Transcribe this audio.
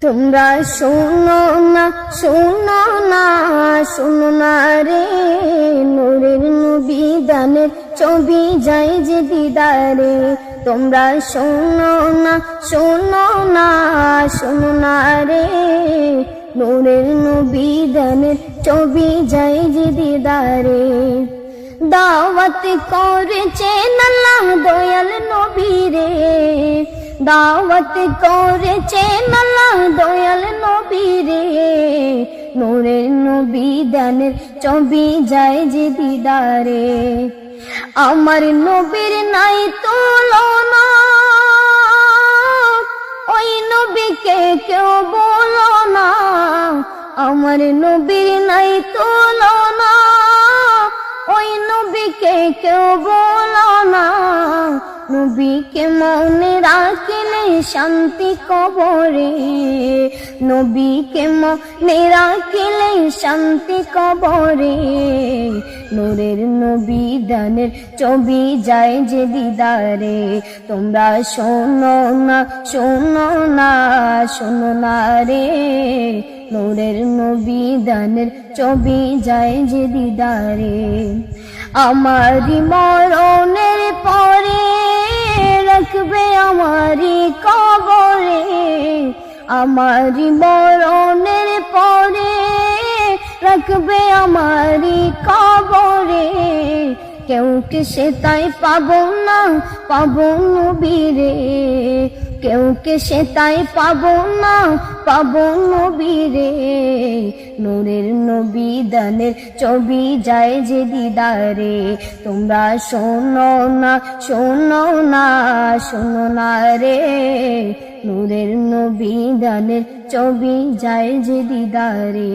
তোমরা শোনো না, শোনো না, শোনো না রে, নূরের নবী দানের ছবি যায় যে দিদারে। তোমরা শোনো না, শোনো না, শোনো না রে, নূরের নবী দানের ছবি যায় যে দিদারে। দাওয়াত করেছেন আল্লাহ দয়াল নবী রে, দাওয়াত করেছেন আল্লাহ দয়াল নবী রে, নূরের নবী দানের ছবি যায় যে দিদারে। আমার নবীর নাই তুলনা, ওই নবীকে কেউ বলো না। আমার নবীর নাই তুলনা, ওই নবীকে কেউ বলো না। নবীকে মনে রাখলে শান্তি কবরে, নবীকে মনে রাখলে শান্তি কবরে। নূরের নবী দানের ছবি যায় যে দিদারে। তোমরা শোনো না, শোনো না, শোনো না রে, নূরের নবী দানের ছবি যায় যে দিদারে। আমারি মরণের পরে রাখবে আমারি কবরে, আমারি মরণের পরে রাখবে আমারি কবরে। কেউ কে সে তাই পাবো না, পাবো নবীরে, কেউ কে সে তাই পাবো না, পাবো নবীরে। নূরের নবী দানের ছবি যায় যে দিদারে। তোমরা শোনো না, শোনো না, শোনো না রে, নূরের নবী দানের ছবি যায় যে দিদারে।